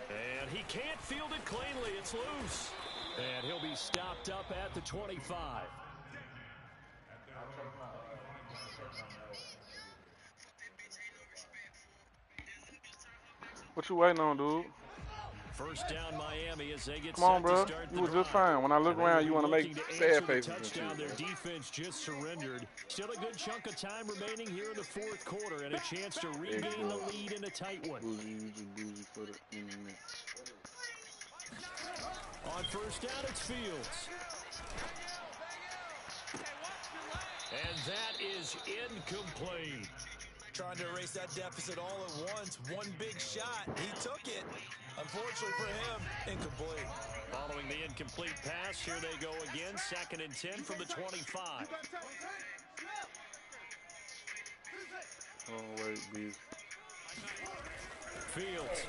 And he can't field it cleanly. It's loose. And he'll be stopped up at the 25. What you waiting on, dude? First down, Miami as they get Come on, set bro. to start You was just fine. When I look around, you want to make sad faces and shit. Their defense just surrendered. Still a good chunk of time remaining here in the fourth quarter, and a chance to regain the lead in a tight one. On first down, it's Fields. And that is incomplete. Trying to erase that deficit all at once. One big shot. He took it. Unfortunately for him, incomplete. Following the incomplete pass, here they go again. 2nd and 10 from the 25. Oh, wait, please. Fields.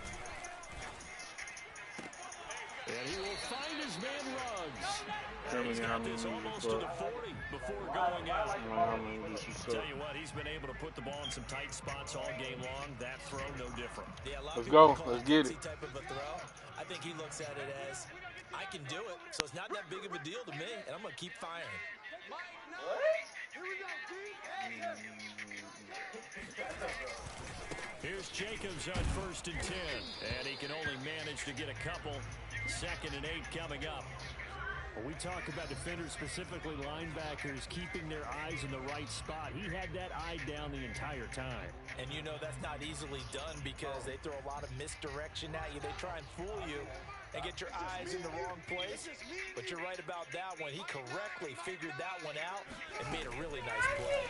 And he will find his man Ruggs. He's got this almost to the 40 before going out. Tell you what, he's been able to put the ball in some tight spots all game long. That throw, no different. Yeah, let's go. Let's get it. Type of a throw. I think he looks at it as, I can do it, so it's not that big of a deal to me, and I'm going to keep firing. Here's Jacobs on 1st and 10, and he can only manage to get a couple. 2nd and 8 coming up. When we talk about defenders, specifically linebackers, keeping their eyes in the right spot, he had that eye down the entire time. And you know that's not easily done because they throw a lot of misdirection at you. They try and fool you and get your eyes in the wrong place. But you're right about that one. He correctly figured that one out and made a really nice play.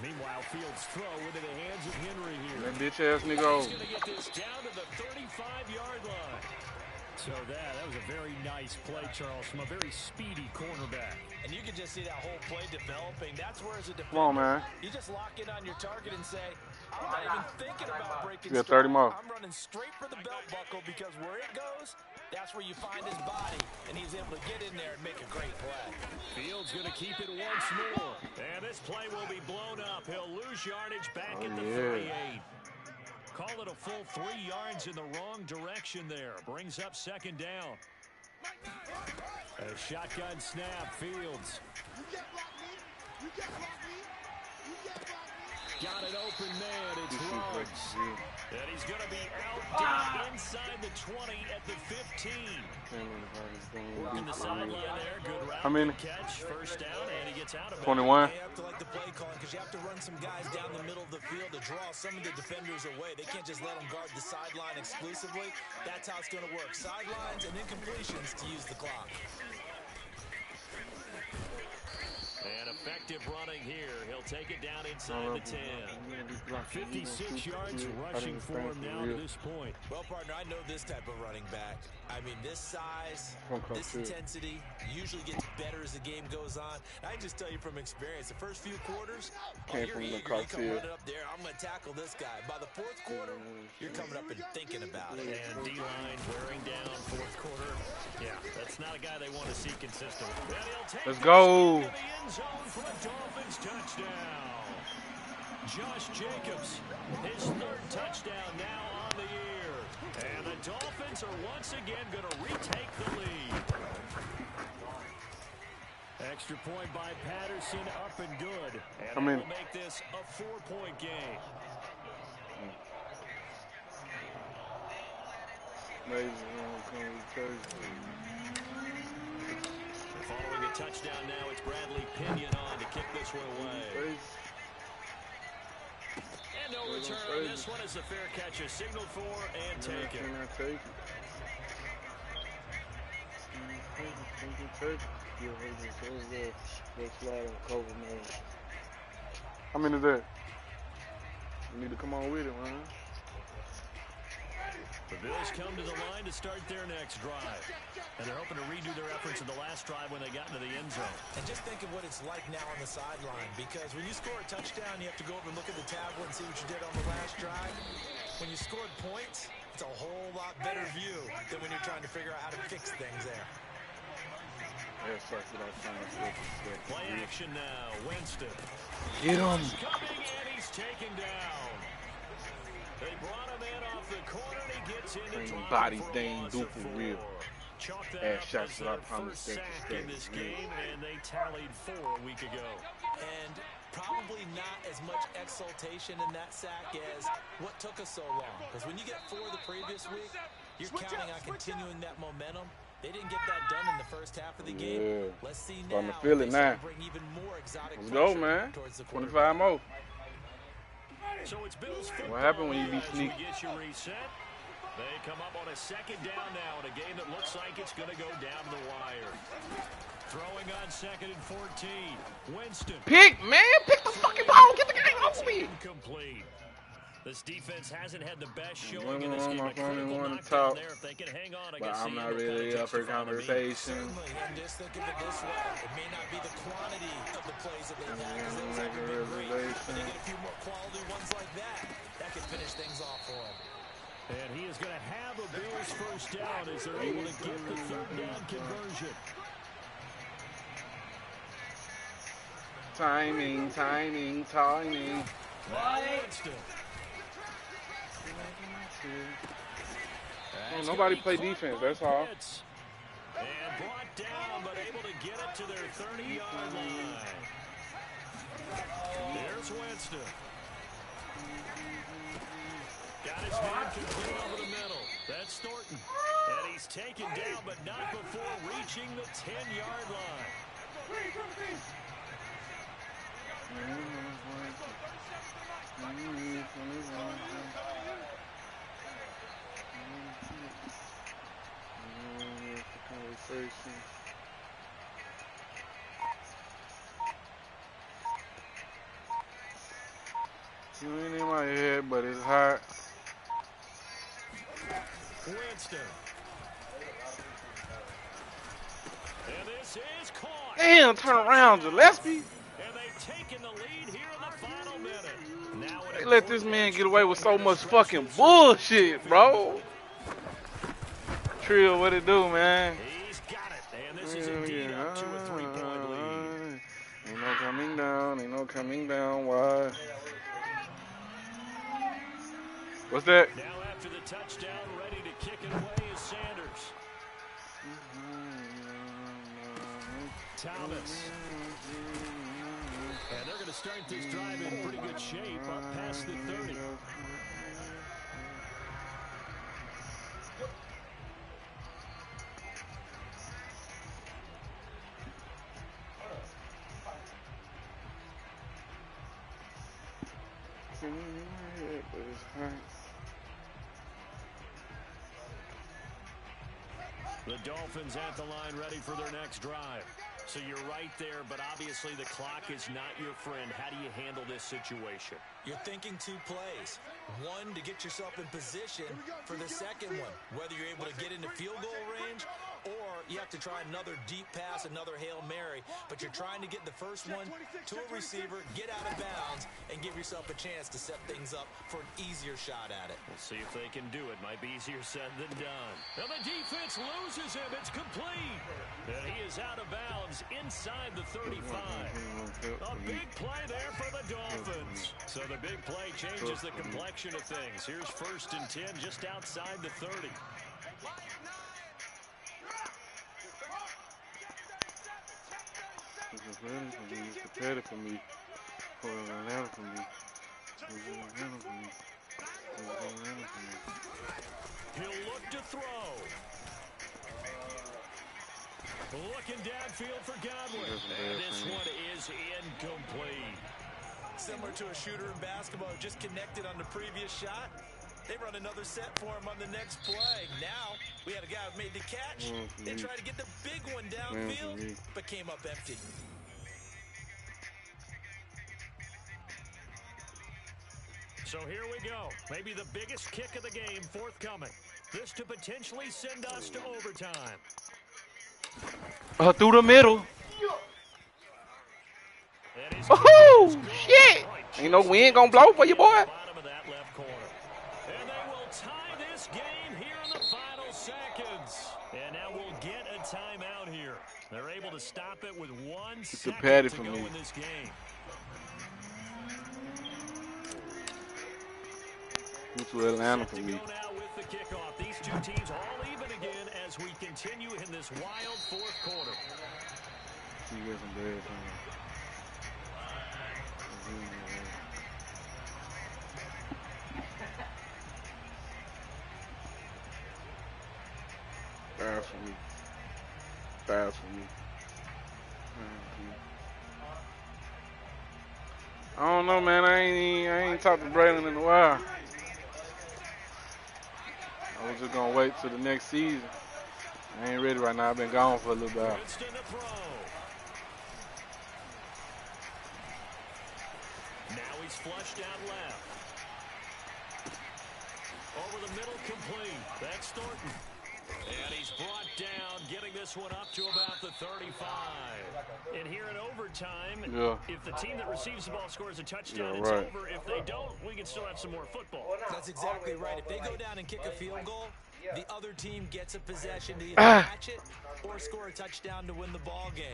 Meanwhile, Fields' throw into the hands of Henry here. That bitch-ass nigga. He's going to get this down to the 35-yard line. So that was a very nice play, Charles, from a very speedy cornerback. And you can just see that whole play developing. That's where, as a defender, come on, man. You just lock in on your target and say, I'm not even thinking about breaking you got 30 more. I'm running straight for the belt buckle because where it goes, that's where you find his body. And he's able to get in there and make a great play. Fields going to keep it once more. And this play will be blown up. He'll lose yardage back at the 38. Call it a full 3 yards in the wrong direction there. Brings up 2nd down. A shotgun snap, Fields. Got an open man, it's Ruggs. And he's going to be out deep inside the 20 at the 15. Working the sideline there, good route, good catch, first down, and he gets out of it. 21. You have to like the play calling because you have to run some guys down the middle of the field to draw some of the defenders away. They can't just let them guard the sideline exclusively. That's how it's going to work. Sidelines and incompletions to use the clock. And effective effective running here. He'll take it down inside the 10. 56 yards rushing for him now to this point. Well, partner, I know this type of running back. I mean, this size, this intensity usually gets better as the game goes on. I can just tell you from experience, the first few quarters, you're eager. You come running up there, I'm going to tackle this guy. By the fourth quarter, you're coming up and thinking about it. And D-line wearing down fourth quarter. Yeah, that's not a guy they want to see consistent. Let's go. The end zone for a Dolphins touchdown. Josh Jacobs, his third touchdown now on the year. And the Dolphins are once again going to retake the lead. Extra point by Patterson, up and good. And we'll make this a 4-point game. Following a touchdown now, it's Bradley Pinion on to kick this one away. And no return on this one as the fair catch is signaled for and taken. How many is that? You need to come on with it, man. The Bills come to the line to start their next drive. And they're hoping to redo their efforts in the last drive when they got into the end zone. And just think of what it's like now on the sideline, because when you score a touchdown, you have to go over and look at the tablet and see what you did on the last drive. When you scored points, it's a whole lot better view than when you're trying to figure out how to fix things there. Play action now. Winston. Get him. Coming and he's taken down. They brought him in off the corner and he gets into body dang do for real. Chalk that up as their first sack in this game, and they tallied 4 a week ago. And probably not as much exultation in that sack as what took us so long. Because when you get 4 the previous week, you're counting on continuing that momentum. They didn't get that done in the first half of the game. Yeah. Let's see now. I'm feeling now. Bring even more exotic Let's go, man. 25 more. So it's Bills football. What happened when you be sneaky? Get you reset. They come up on a second down now in a game that looks like it's going to go down the wire. Throwing on 2nd and 14. Winston. Pick, man. Pick the fucking ball. Get the game over with. Incomplete. This defense hasn't had the best showing One in this game. on A critical one knockdown top, there if they can hang on. but I'm not really up for conversation. And just think of it this way. It may not be the quantity of the plays that they've had, because those haven't been great. But they get a few more quality ones like that, that could finish things off for them. And he is going to have a Bills first down as they're able to get the third down conversion. Timing. Oh, nobody play defense, that's all. And brought down, but able to get it to their 30-yard line. There's Winston. Got his man complete over the middle. That's Thornton. And he's taken down, but not before reaching the 10-yard line. You ain't in my head, but it's hot. Winston. And this is caught. Damn, turn around, Gillespie. And they've taken the lead here in the final minute. Now they let this man get away with so much fucking bullshit, bro. Trill, what it do, man? He's got it. And this is indeed up to a 3-point lead. Ain't no coming down, why? What's that? Now after the touchdown, ready to kick it away is Sanders. Thomas. And they're going to start this drive in pretty good shape up past the 30. The Dolphins at the line ready for their next drive. So you're right there, but obviously the clock is not your friend. How do you handle this situation? You're thinking two plays. One, to get yourself in position for the second one, whether you're able to get into field goal range or you have to try another deep pass, another Hail Mary, but you're trying to get the first one to a receiver, get out of bounds, and give yourself a chance to set things up for an easier shot at it. We'll see if they can do it. Might be easier said than done. Now the defense loses him. It's complete. And he is out of bounds inside the 35. A big play there for the Dolphins. So the big play changes the complexion of things. Here's 1st and 10 just outside the 30. It's better for me. He'll look to throw. Looking downfield for Godwin. And this one is incomplete. Similar to a shooter in basketball who just connected on the previous shot. They run another set for him on the next play. Now, we had a guy who made the catch. They tried to get the big one downfield, but came up empty. So here we go. Maybe the biggest kick of the game forthcoming. This to potentially send us to overtime. Through the middle. Oh, shit. Ain't no wind gonna blow for you, boy. Bottom of that left corner. And they will tie this game here in the final seconds. And now we'll get a timeout here. They're able to stop it with 1 second to go in this game. To Atlanta for me. Now with the kickoff. These two teams all even again as we continue in this wild 4th quarter. You get some bad things. Bad for me. Bad for me. I don't know, man. I ain't talked to Braylon in a while. I was just gonna wait till the next season. I ain't ready right now. I've been gone for a little while. Now he's flushed out left. Over the middle, complete. That's Thornton. And he's brought down, getting this one up to about the 35. And here in overtime, if the team that receives the ball scores a touchdown, it's over. If they don't, we can still have some more football. That's exactly right. If they go down and kick a field goal, the other team gets a possession to either match it or score a touchdown to win the ball game.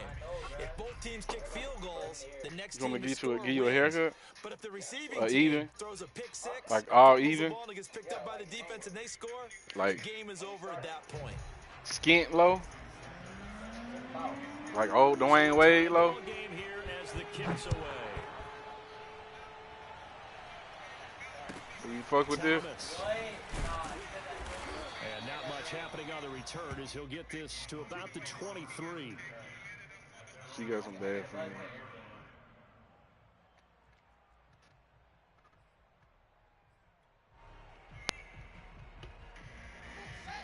If both teams kick field goals, the next team give you a haircut? But if the receiving team even? throws a pick six, like all even, the ball gets picked up by the defense and they score, like the game is over at that point. Skint low, like old Dwayne Wade low. Game here as the kicks away. Do you fuck with this? And not much happening on the return as he'll get this to about the 23. She got some bad for me.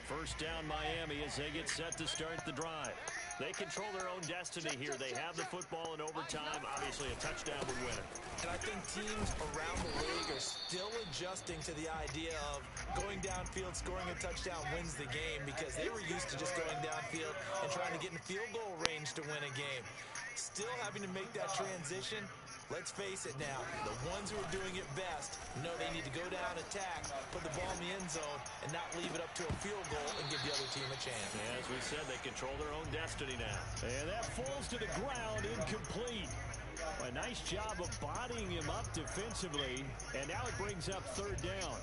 First down Miami as they get set to start the drive. They control their own destiny here. They have the football in overtime. Obviously, a touchdown would win it. And I think teams around the league are still adjusting to the idea of going downfield, scoring a touchdown wins the game because they were used to just going downfield and trying to get in field goal range to win a game. Still having to make that transition. Let's face it now, the ones who are doing it best know they need to go down, attack, put the ball in the end zone, and not leave it up to a field goal and give the other team a chance. Yeah, as we said, they control their own destiny now. And that falls to the ground, incomplete. A nice job of bodying him up defensively, and now it brings up 3rd down.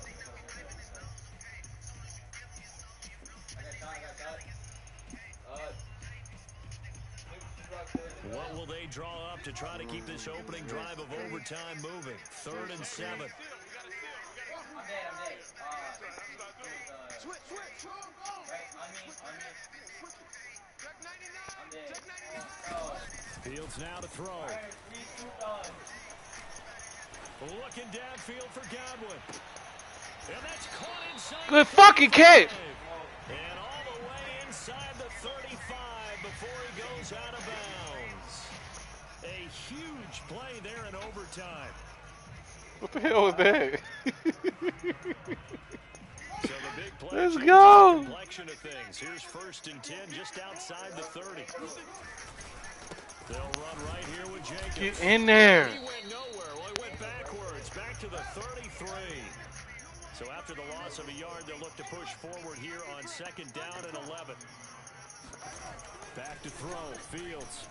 What will they draw up to try to keep this opening drive of overtime moving? 3rd and 7. Fields now to throw. Looking downfield for Godwin. And that's caught inside. Good fucking catch. And all the way inside the 35 before he goes out of bounds. huge play there in overtime. What the hell was that? So the big play Let's changes go. the complexion of things. Here's 1st and 10 just outside the 30. They'll run right here with Jacobs. Get in there. He went nowhere. Well, he went backwards. Back to the 33. So after the loss of a yard, they'll look to push forward here on 2nd down and 11. Back to throw. Fields.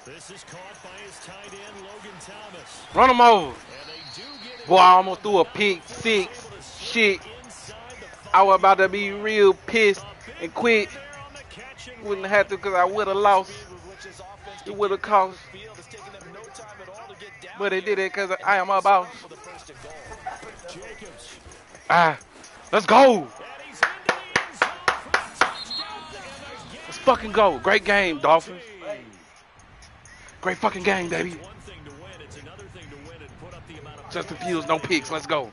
This is caught by his tight end, Logan Thomas. Run him over. And they do get it. Boy, I almost threw a pick 6. Shit. I was about to be real pissed and quit. Wouldn't have to because I would have lost. It would have cost. But they did it because I am a boss. Let's go. Let's fucking go. Great game, Dolphins. Great fucking game, baby. Justin Fields, no picks. Let's go.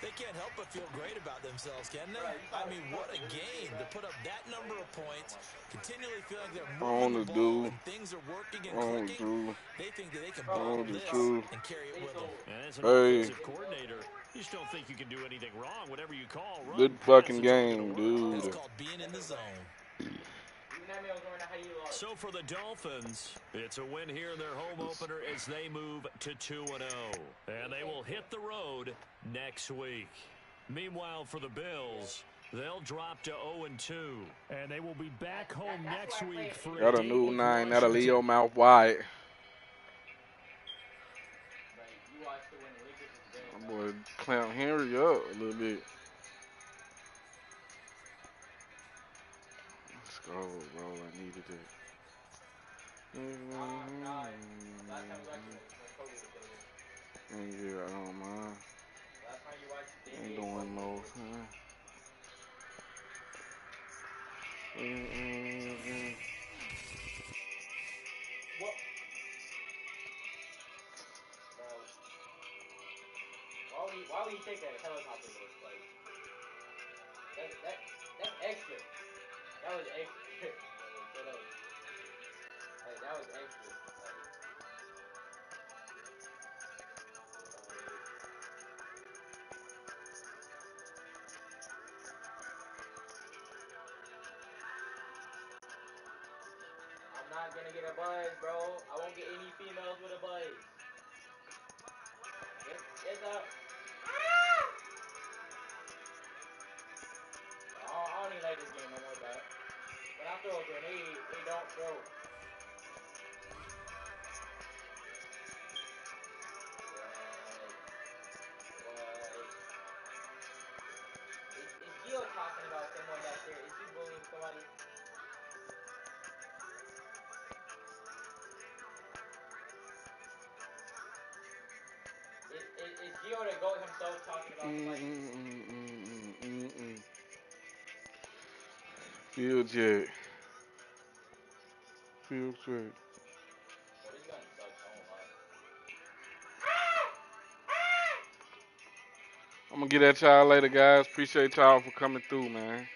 They can't help but feel great about themselves, can they? I mean, what a game to put up that number of points, continually feeling they're moving the ball and things are working and clicking. They think that they can build this and carry it with them. And as an offensive coordinator, you just don't think you can do anything wrong. Whatever you call, run, good fucking game, dude. That's called being in the zone. So for the Dolphins, it's a win here in their home opener as they move to 2-0. And they will hit the road next week. Meanwhile, for the Bills, they'll drop to 0-2. And they will be back home next week for got a new 9. That'll leave your mouth wide. My boy clamp Henry up a little bit. Let's go, bro. I needed it. Yeah, I don't mind. Ain't doing no time. Why would you take a helicopter to this place? That's extra. That was extra. Like, that was extra. I'm not gonna get a buzz, bro. I won't get any females with a buzz. It's up. I don't even like this game no more, bro. When I throw a grenade, they don't throw. Is Gio talking about someone back there? Is he bullying somebody? Is Gio the GOAT himself talking about somebody? Fields yet. Fields yet. I'm gonna get at y'all later, guys. Appreciate y'all for coming through, man.